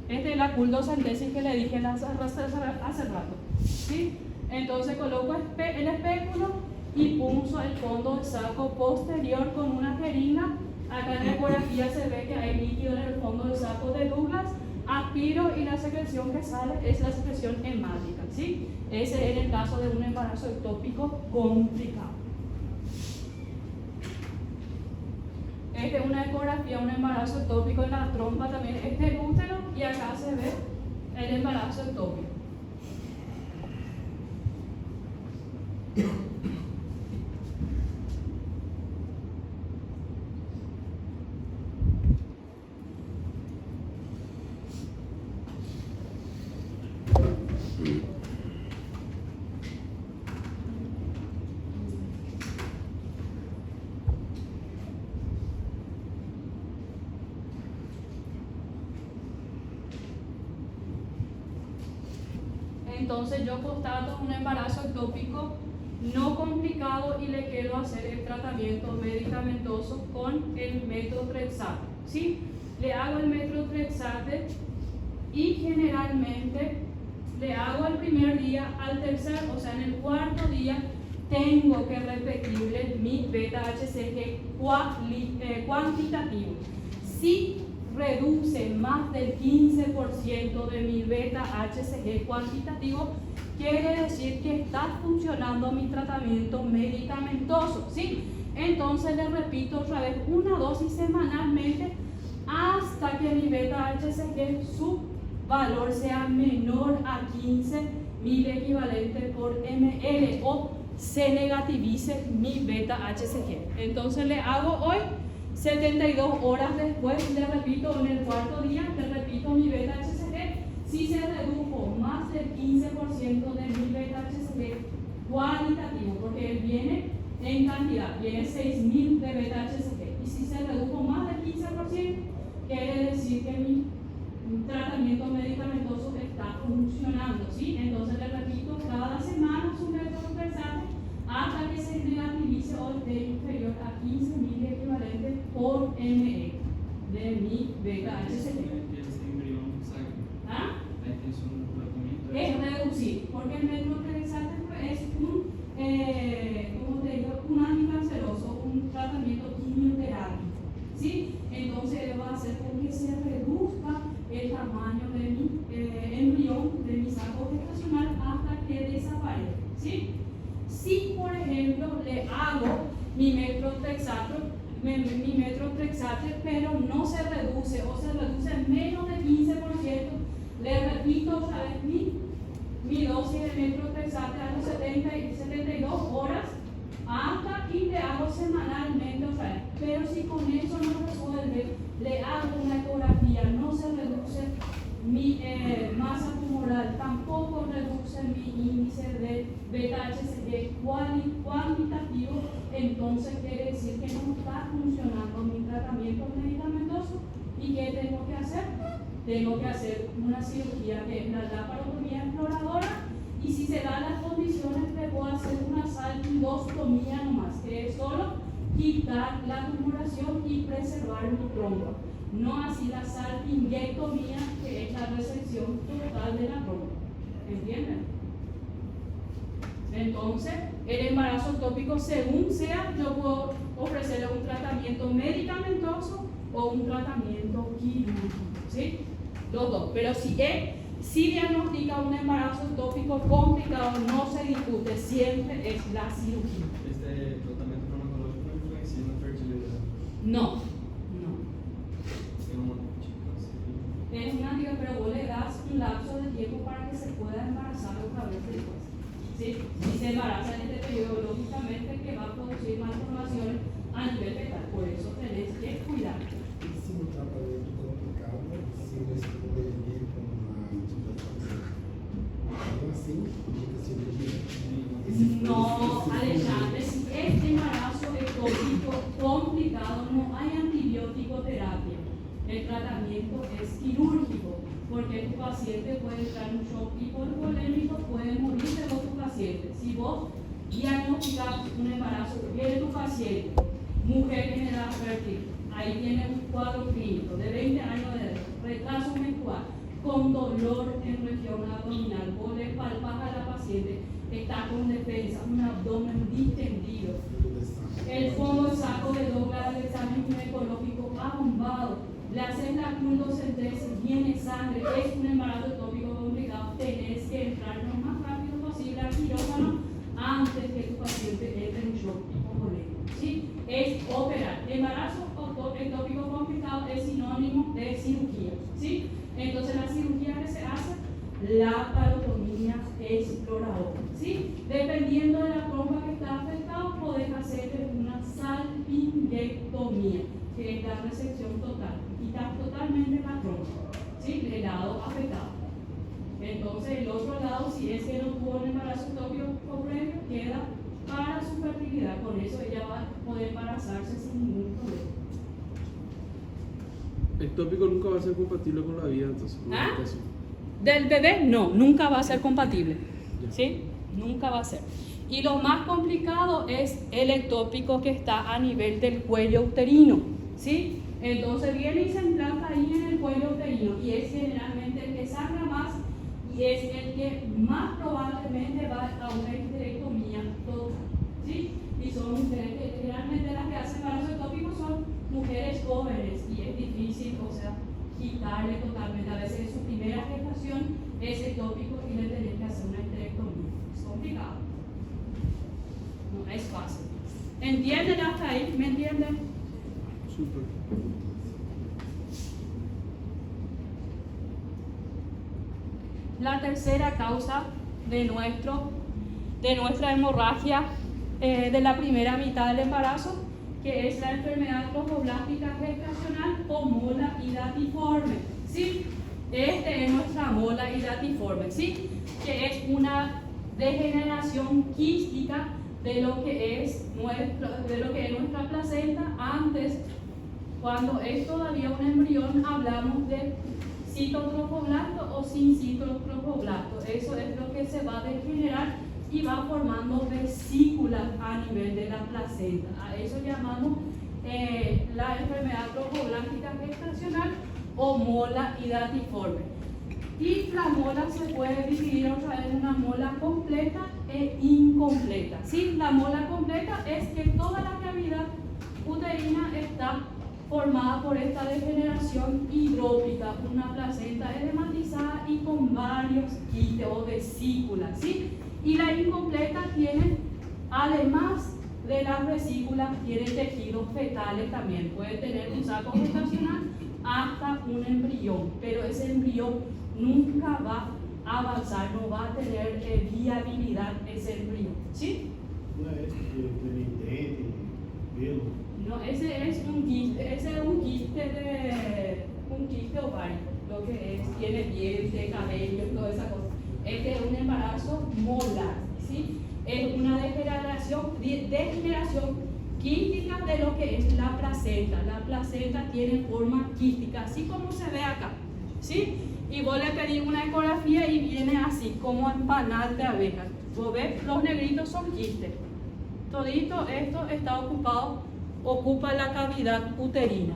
esta es la culdocentesis que le dije hace rato, ¿sí? Entonces coloco el espéculo y punzo el fondo del saco posterior con una jeringa. Acá en la ecografía se ve que hay líquido en el fondo del saco de Douglas. Aspiro y la secreción que sale es la secreción hemática, ¿sí? Ese es el caso de un embarazo ectópico complicado. Esta es una ecografía, un embarazo ectópico en la trompa también, este es el útero y acá se ve el embarazo ectópico. Entonces yo constato un embarazo ectópico no complicado y le quiero hacer el tratamiento medicamentoso con el metotrexate, ¿sí? Le hago el metotrexate y generalmente le hago el primer día, al tercer, o sea en el cuarto día tengo que repetirle mi beta-HCG cuantitativo. Si reduce más del 15% de mi beta-HCG cuantitativo, quiere decir que está funcionando mi tratamiento medicamentoso, ¿sí? Entonces le repito otra vez una dosis semanalmente hasta que mi beta-HCG, su valor sea menor a 15.000 equivalentes por ml o se negativice mi beta-HCG. Entonces le hago hoy 72 horas después, le repito en el cuarto día, le repito mi beta-HCG. Si se redujo más del 15% de mi beta-HCG cualitativo, porque él viene en cantidad, viene 6.000 de beta-HCG, y si se redujo más del 15%, quiere decir que mi tratamiento medicamentoso está funcionando, ¿sí? Entonces le repito cada semana su metotrexate hasta que se negativice o esté inferior a 15.000 equivalentes por ml de mi beta-HCG. ¿Ah? La intención del tratamiento Es reducir, porque el metotrexate es un anticanceroso, un tratamiento quimioterápico, ¿sí? Entonces va a hacer con que se reduzca el tamaño de mi embrión, de mi saco gestacional hasta que desaparezca, ¿sí? Si por ejemplo le hago mi metotrexate, pero no se reduce o se reduce menos del 15%, le repito otra vez mi dosis de metotrexate a los 72 horas hasta y le hago semanalmente otra vez. Pero si con eso no resuelve, le hago una ecografía, no se reduce mi masa tumoral, tampoco reduce mi índice de beta-HCG cuantitativo, entonces quiere decir que no está funcionando mi tratamiento medicamentoso. ¿Y qué tengo que hacer? Tengo que hacer una cirugía que es la laparotomía exploradora, y si se dan las condiciones le puedo hacer una salpingostomía nomás, que es solo quitar la tumoración y preservar mi trompa. No así la salpingectomía, que es la resección total de la trompa. ¿Entienden? Entonces, el embarazo ectópico, según sea, yo puedo ofrecerle un tratamiento medicamentoso o un tratamiento quirúrgico, ¿sí? Los dos. Pero si diagnostica un embarazo ectópico complicado, no se discute, siempre es la cirugía. Este tratamiento farmacológico influencia en la fertilidad. No. Es Es una diga, pero vos le das un lapso de tiempo para que se pueda embarazar otra vez después. ¿Sí? Si se embaraza en este periodo, lógicamente que va a producir malformaciones a nivel fetal. Por eso tenés que cuidar. Se um tratamento complicado, se você poderia complicado, no hay antibiótico terapia. El tratamiento es quirúrgico, porque tu paciente puede entrar en un shock hipovolémico, puede morir de tu paciente. Si vos diagnosticas un embarazo, viene tu paciente, mujer en edad fértil, ahí tiene un cuadro clínico de 20 años de edad, retraso menstrual, con dolor en región abdominal, vos le palpas a la paciente, está con defensa, un abdomen distendido, el fondo saco de Douglas del examen ginecológico abombado, le haces la cultocentesis, viene sangre, es un embarazo ectópico complicado, tenés que entrar lo más rápido posible al quirófano antes que tu paciente entre en shock hipovolémico, ¿sí? Es operar. Embarazo ectópico complicado es sinónimo de cirugía, ¿sí? Entonces la cirugía que se hace, la parotomía exploradora, ¿sí? Dependiendo de la trompa que está afectada, podés hacer una salpingectomía, que es la resección total, quitar totalmente la trompa, ¿sí? El lado afectado. Entonces el otro lado, si es que no tuvo un embarazo ectópico previo, queda para su fertilidad, con eso ella va a poder embarazarse sin ningún problema. Ectópico nunca va a ser compatible con la vida, entonces. Con la gestación. Del bebé no, nunca va a ser compatible, ¿sí? Nunca va a ser. Y lo más complicado es el ectópico que está a nivel del cuello uterino, ¿sí? Entonces viene y se implanta ahí en el cuello uterino y es generalmente el que sangra más y es el que más probablemente va a una histerectomía total, ¿sí? Y son mujeres que generalmente las que hacen embarazo ectópico son mujeres jóvenes y es difícil, o sea, quitarle totalmente. A veces en su primera gestación es ectópico y le tenés que hacer una histerectomía. Es complicado. No es fácil. ¿Entienden hasta ahí? ¿Me entienden? Súper. La tercera causa de nuestra hemorragia de la primera mitad del embarazo, que es la enfermedad trofoblástica gestacional o mola hidatiforme, ¿sí? Esta es nuestra mola hidatiforme, ¿sí? Que es una degeneración quística de lo que es nuestra placenta. Antes, cuando es todavía un embrión, hablamos de citotrofoblasto o sin citotrofoblasto. Eso es lo que se va a degenerar y va formando vesículas a nivel de la placenta. A eso llamamos la enfermedad trofoblástica gestacional o mola hidatiforme. Y la mola se puede dividir otra vez en una mola completa e incompleta. ¿Sí? La mola completa es que toda la cavidad uterina está formada por esta degeneración hidrópica, una placenta edematizada y con varios quistes o vesículas, ¿sí? Y la incompleta tiene, además de las vesículas, tiene tejidos fetales también. Puede tener un saco gestacional hasta un embrión, pero ese embrión nunca va a avanzar, no va a tener viabilidad ese embrión, ¿sí? No es penitente, pelo. No, ese es un quiste ovárico, lo que es, tiene dientes, cabello, toda esa cosa. Este es un embarazo molar, ¿sí? Es una degeneración quística de lo que es la placenta. La placenta tiene forma quística, así como se ve acá, ¿sí? Y vos le pedís una ecografía y viene así, como en panal de abejas. Vos ves, los negritos son quistes. Todito esto está ocupa la cavidad uterina.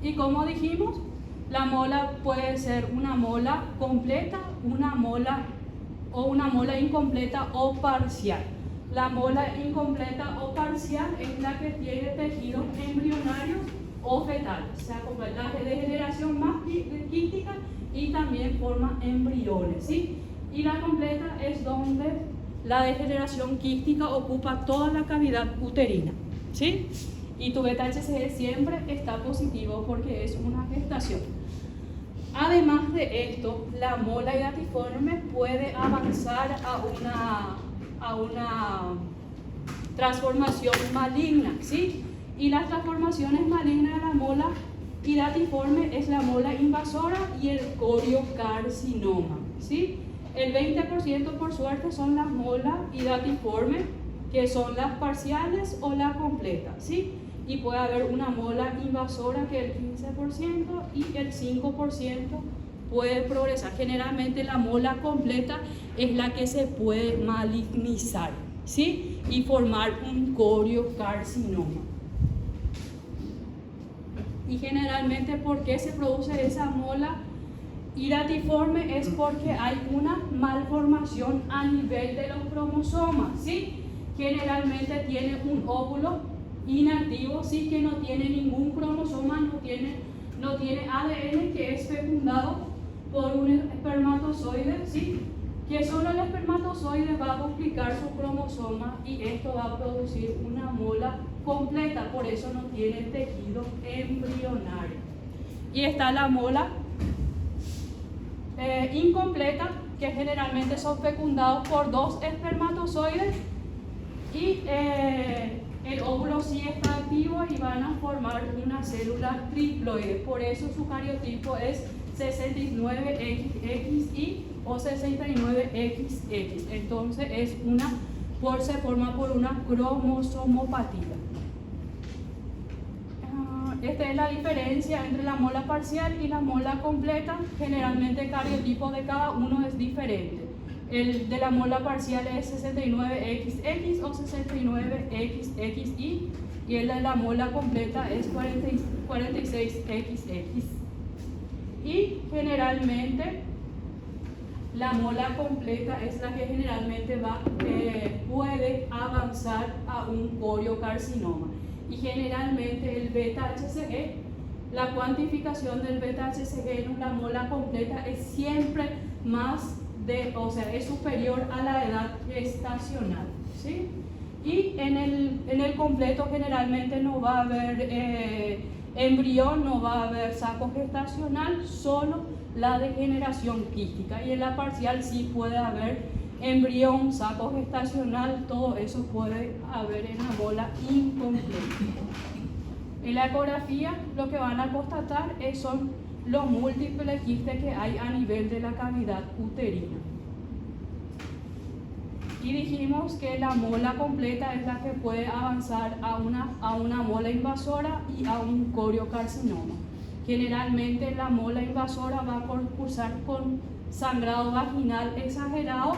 Y como dijimos, la mola puede ser una mola completa, una mola incompleta o parcial. La mola incompleta o parcial es la que tiene tejidos embrionarios o fetales, o sea, completa de degeneración más quística y también forma embriones, ¿sí? Y la completa es donde la degeneración quística ocupa toda la cavidad uterina, ¿sí? Y tu beta-HCG siempre está positivo porque es una gestación. Además de esto, la mola hidatiforme puede avanzar a una transformación maligna, ¿sí? Y las transformaciones malignas de la mola hidatiforme es la mola invasora y el coriocarcinoma, ¿sí? El 20% por suerte son las molas hidatiformes que son las parciales o la completa, ¿sí? Y puede haber una mola invasora que es el 15% y el 5% puede progresar. Generalmente la mola completa es la que se puede malignizar, ¿sí? Y formar un coriocarcinoma. Y generalmente, ¿por qué se produce esa mola iratiforme? Es porque hay una malformación a nivel de los cromosomas, ¿sí? Generalmente tiene un óvulo inactivo, ¿sí? Que no tiene ningún cromosoma, no tiene ADN, que es fecundado por un espermatozoide, ¿sí? Que solo el espermatozoide va a duplicar su cromosoma y esto va a producir una mola completa, por eso no tiene tejido embrionario. Y está la mola incompleta, que generalmente son fecundados por 2 espermatozoides y el óvulo sí está activo y van a formar una célula triploide, por eso su cariotipo es 69XXY o 69XX. Entonces se forma por una cromosomopatía. Esta es la diferencia entre la mola parcial y la mola completa. Generalmente el cariotipo de cada uno es diferente. El de la mola parcial es 69XX o 69XXY y el de la mola completa es 46XX. Y generalmente la mola completa es la que generalmente puede avanzar a un coriocarcinoma. Y generalmente el beta-HCG, la cuantificación del beta-HCG en una mola completa es siempre es superior a la edad gestacional, ¿sí? Y en el completo generalmente no va a haber embrión, no va a haber saco gestacional, solo la degeneración quística. Y en la parcial sí puede haber embrión, saco gestacional, todo eso puede haber en la mola incompleta. En la ecografía lo que van a constatar son los múltiples quistes que hay a nivel de la cavidad uterina. Y dijimos que la mola completa es la que puede avanzar a una mola invasora y a un coriocarcinoma. Generalmente la mola invasora va a cursar con sangrado vaginal exagerado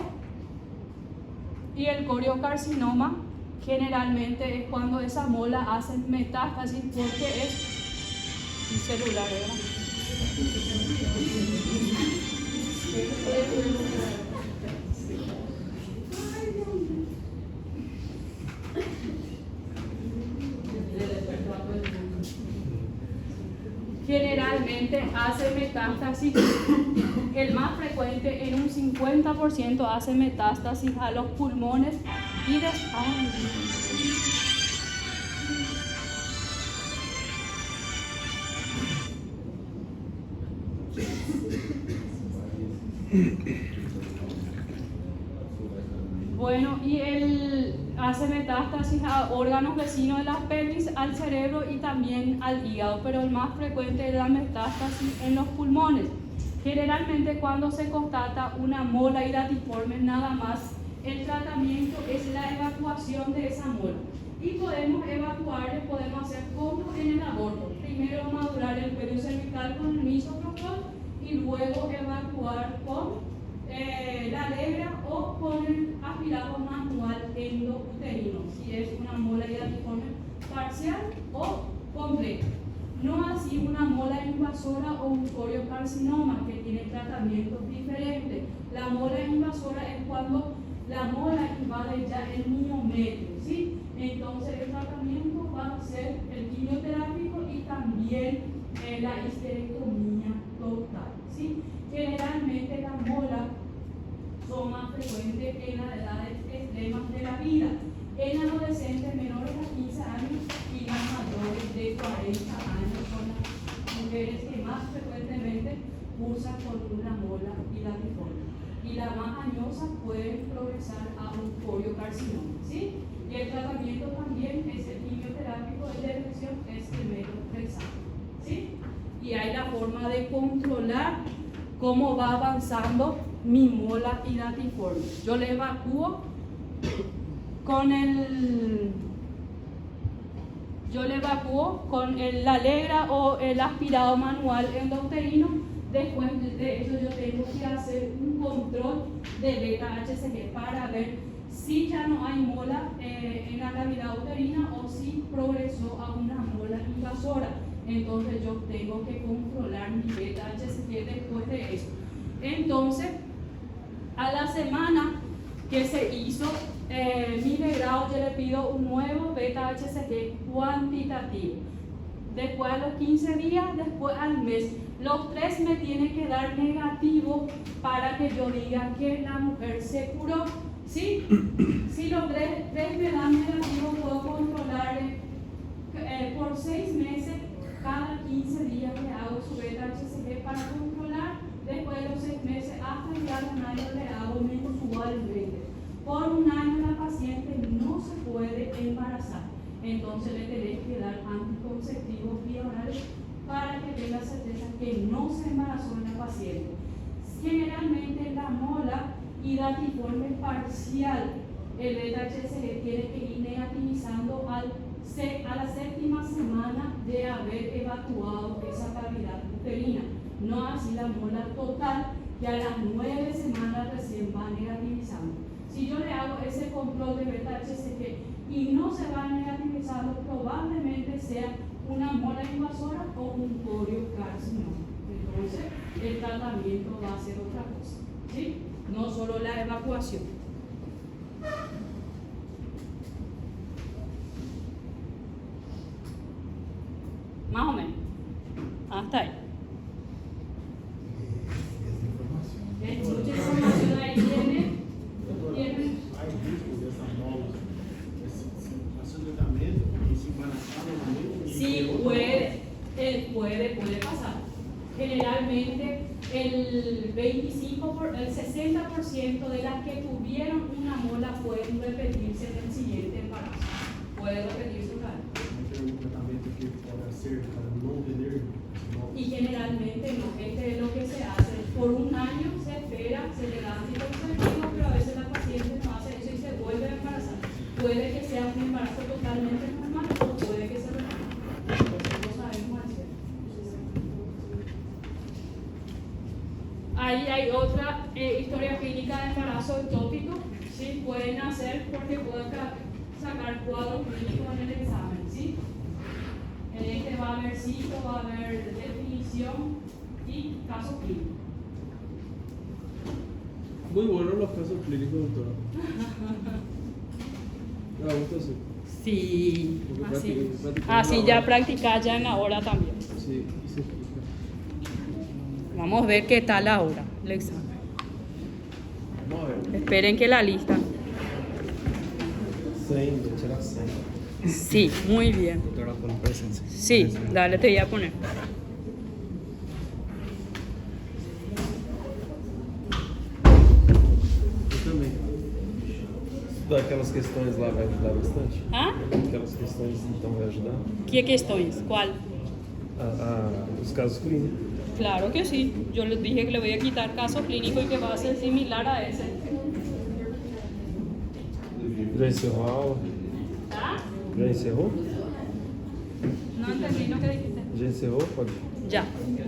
y el coriocarcinoma generalmente es cuando esa mola hace metástasis porque es celular, ¿verdad? Generalmente hace metástasis, el más frecuente en un 50% hace metástasis a los pulmones y hace metástasis a órganos vecinos de la pelvis, al cerebro y también al hígado, pero el más frecuente es la metástasis en los pulmones. Generalmente cuando se constata una mola iratiforme, nada más el tratamiento es la evacuación de esa mola. Y podemos evacuar, podemos hacer como en el aborto. Primero madurar el cuello cervical con el misoprostol y luego evacuar con la legra o con el aspirado manual endouterino, si es una mola iratiforme parcial o completa. No así una mola invasora o un coriocarcinoma que tiene tratamientos diferentes. La mola invasora es cuando la mola invade ya el miometrio, ¿sí? Entonces el tratamiento va a ser el quimioterápico y también la histerectomía total, ¿sí? Generalmente las molas son más frecuentes en las edades extremas de la vida, en adolescentes menores a 15 años y las mayores de 40 años son las mujeres que más frecuentemente cursan con una mola iratiforme. Y las más añosas pueden progresar a un coriocarcinoma, ¿sí? Y el tratamiento también es el quimioterápico de la elección, es el metotrexato, ¿sí? Y hay la forma de controlar cómo va avanzando mi mola iratiforme. Yo le evacúo yo le evacúo con la Alegra o el aspirado manual endouterino. Después de eso yo tengo que hacer un control de beta-HCG para ver si ya no hay mola en la cavidad uterina o si progresó a una mola invasora. Entonces yo tengo que controlar mi beta-HCG después de eso. Entonces, a la semana que se hizo mi degrado, yo le pido un nuevo beta-HCG cuantitativo. Después a los 15 días, después al mes. Los 3 me tienen que dar negativo para que yo diga que la mujer se curó. ¿Sí? Si los 3 me dan negativo, puedo controlar por 6 meses. Cada 15 días le hago su beta-HCG para controlar. Después de los 6 meses, hasta llegar a un año, le hago mensualmente. Por un año la paciente no se puede embarazar. Entonces le tenés que dar anticonceptivos biorales para que tenga certeza que no se embarazó en la paciente. Generalmente la mola hidatiforme parcial, el beta-HCG tiene que ir negativizando a la 7ª semana de haber evacuado esa cavidad uterina. No así la mola total, que a las 9 semanas recién va negativizando. Si yo le hago ese control de beta-HCG y no se va negativizando, probablemente sea una mola invasora o un coriocarcinoma. Entonces, el tratamiento va a ser otra cosa, ¿sí? No solo la evacuación. Más o menos. Hasta ahí. Es mucha información ahí tiene. Hay risco dessa mola, hacer tratamento y se embarazar novamente. Sí, puede pasar. Generalmente el 60% de las que tuvieron una mola pueden repetirse en el siguiente embarazo. Puede repetirse otra vez. Tem um tratamento que pode ser para não tener molas. Y generalmente no, este es lo que se hace. Por un año se espera, se le da anticonceptivo, pero a veces la paciente no hace eso y se vuelve a embarazar. Puede que sea un embarazo totalmente normal o puede que se repita. Entonces no sabemos hacer. Ahí hay otra historia clínica de embarazo ectópico. ¿Sí? Pueden hacer porque pueden sacar cuadros clínicos en el examen. ¿Sí? En este va a haber cito, va a haber definición y caso clínico. Muy buenos los casos clínicos, doctora. ¿Me gusta así? Sí, Porque así. practicar Así en la ya hora. practicar ya en la hora también. Sí, y se explica. Vamos a ver qué tal ahora el examen. Vamos a ver. Esperen que la lista. 100, vou tirar 100. Sí, muy bien. Doutora, com presença. Sí, dale, te voy a poner. Eu também. Aquelas questões lá vai ajudar bastante? ¿Ah? Aquelas questões então vai ajudar? ¿Qué cuestiones? ¿Cuál? Os casos clínicos. Claro que sí. Yo les dije que le voy a quitar caso clínico y que va a ser similar a ese. Já encerrou a aula? ¿Ah? Já encerrou? No entendí lo que dijiste. Já encerrou? Pode. Ya.